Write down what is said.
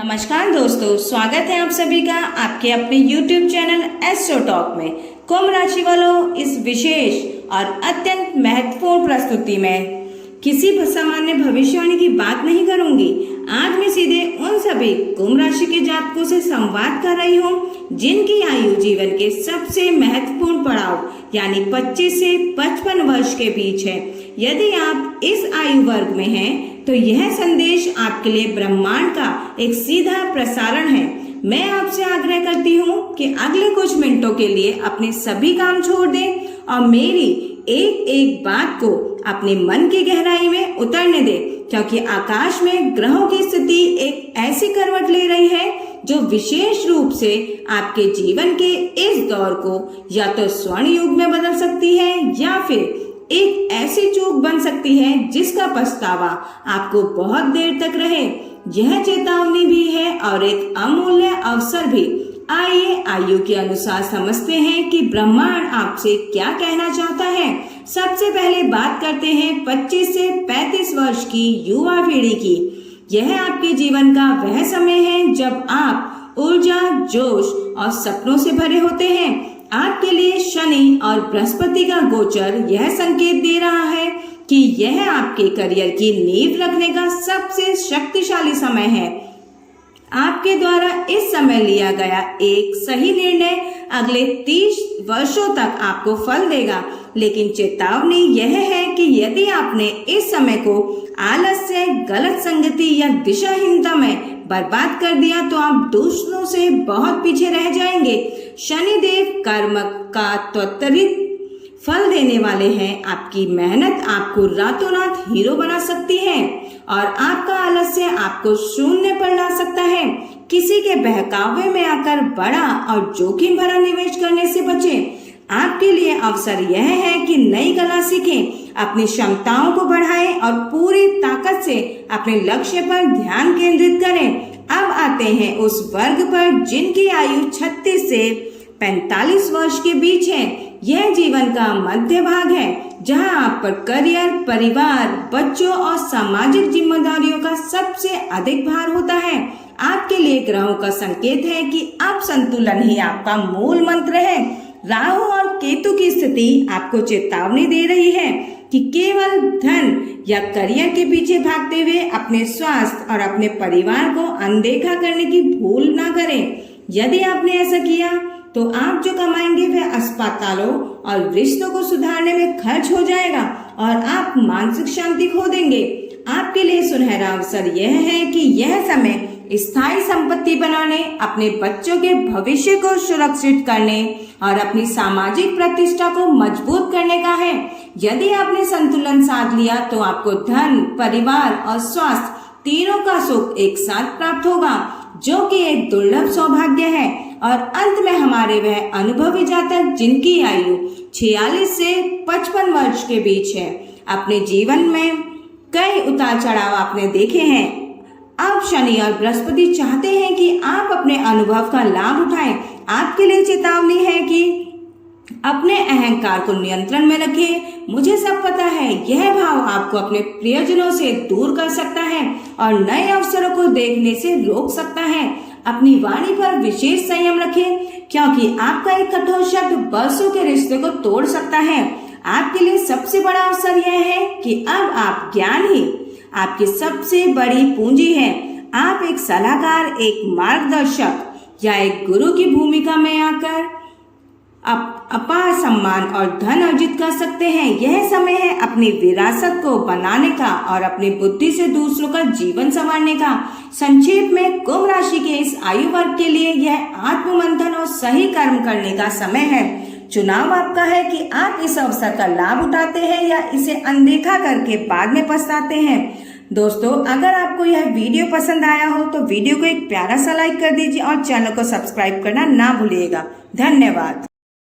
नमस्कार दोस्तों, स्वागत है आप सभी का आपके अपने YouTube चैनल एस्ट्रो टॉक में। कुंभ राशि वालों, इस विशेष और अत्यंत महत्वपूर्ण प्रस्तुति में किसी सामान्य भविष्यवाणी की बात नहीं करूंगी। आज मैं सीधे उन सभी कुंभ राशि के जातकों से संवाद कर रही हूँ जिनकी आयु जीवन के सबसे महत्वपूर्ण पड़ाव यानी 25 से 55 वर्ष के बीच है। यदि आप इस आयु वर्ग में हैं तो यह संदेश आपके लिए ब्रह्मांड का एक सीधा प्रसारण है। मैं आपसे आग्रह करती हूँ कि अगले कुछ मिनटों के लिए अपने सभी काम छोड़ दें और मेरी एक एक बात को अपने मन की गहराई में उतरने दें, क्योंकि आकाश में ग्रहों की स्थिति एक ऐसी करवट ले रही है जो विशेष रूप से आपके जीवन के इस दौर को या तो स्वर्ण युग में बदल सकती है या फिर एक ऐसी चूक बन सकती है जिसका पछतावा आपको बहुत देर तक रहे। यह चेतावनी भी है और एक अमूल्य अवसर भी। आइए आयु के अनुसार समझते हैं कि ब्रह्मांड आपसे क्या कहना चाहता है। सबसे पहले बात करते हैं 25 से 35 वर्ष की युवा पीढ़ी की। यह आपके जीवन का वह समय है जब आप ऊर्जा, जोश और सपनों से भरे होते हैं। आपके लिए शनि और बृहस्पति का गोचर यह संकेत दे रहा है कि यह आपके करियर की नींव रखने का सबसे शक्तिशाली समय है। आपके द्वारा इस समय लिया गया एक सही निर्णय अगले 30 वर्षों तक आपको फल देगा, लेकिन चेतावनी यह है कि यदि आपने इस समय को आलस्य, गलत संगति या दिशाहीनता में बर्बाद कर दिया तो आप दूसरों से बहुत पीछे रह जाएंगे। शनिदेव कर्म का त्वरित फल देने वाले हैं। आपकी मेहनत आपको रातों रात हीरो बना सकती है और आपका आलस्य आपको शून्य पर ला सकता है। किसी के बहकावे में आकर बड़ा और जोखिम भरा निवेश करने से बचें। आपके लिए अवसर यह है कि नई कला सीखें, अपनी क्षमताओं को बढ़ाएं और पूरी ताकत से अपने लक्ष्य पर ध्यान केंद्रित करें। अब आते हैं उस वर्ग पर जिनकी आयु 36 से 45 वर्ष के बीच है। यह जीवन का मध्य भाग है जहां आप पर करियर, परिवार, बच्चों और सामाजिक जिम्मेदारियों का सबसे अधिक भार होता है। आपके लिए ग्रहों का संकेत है कि अब संतुलन ही आपका मूल मंत्र है। राहु और केतु की स्थिति आपको चेतावनी दे रही है कि केवल धन या करियर के पीछे भागते हुए अपने स्वास्थ्य और अपने परिवार को अनदेखा करने की भूल ना करें। यदि आपने ऐसा किया तो आप जो कमाएंगे वह अस्पतालों और रिश्तों को सुधारने में खर्च हो जाएगा और आप मानसिक शांति खो देंगे। आपके लिए सुनहरा अवसर यह है कि यह समय स्थायी संपत्ति बनाने, अपने बच्चों के भविष्य को सुरक्षित करने और अपनी सामाजिक प्रतिष्ठा को मजबूत करने का है। यदि आपने संतुलन साध लिया तो आपको धन, परिवार और स्वास्थ्य तीनों का सुख एक साथ प्राप्त होगा, जो कि एक दुर्लभ सौभाग्य है। और अंत में हमारे वह अनुभवी जातक जिनकी आयु 46 से 55 वर्ष के बीच है। अपने जीवन में कई उतार चढ़ाव आपने देखे हैं। अब शनि और बृहस्पति चाहते हैं कि आप अपने अनुभव का लाभ उठाएं। आपके लिए चेतावनी है कि अपने अहंकार को नियंत्रण में रखें। मुझे सब पता है, यह भाव आपको अपने प्रियजनों से दूर कर सकता है और नए अवसरों को देखने से रोक सकता है। अपनी वाणी पर विशेष संयम रखें, क्योंकि आपका एक कठोर शब्द बरसों के रिश्ते को तोड़ सकता है। आपके लिए सबसे बड़ा अवसर यह है कि अब आप ज्ञान ही आपकी सबसे बड़ी पूंजी है। आप एक सलाहकार, एक मार्गदर्शक या एक गुरु की भूमिका में आकर अपार सम्मान और धन अर्जित कर सकते हैं। यह समय है अपनी विरासत को बनाने का और अपनी बुद्धि से दूसरों का जीवन संवारने का। संक्षेप में कुंभ राशि के इस आयु वर्ग के लिए यह आत्ममंथन और सही कर्म करने का समय है। चुनाव आपका है कि आप इस अवसर का लाभ उठाते हैं या इसे अनदेखा करके बाद में पछताते हैं। दोस्तों, अगर आपको यह वीडियो पसंद आया हो तो वीडियो को एक प्यारा सा लाइक कर दीजिए और चैनल को सब्सक्राइब करना ना भूलिएगा। धन्यवाद।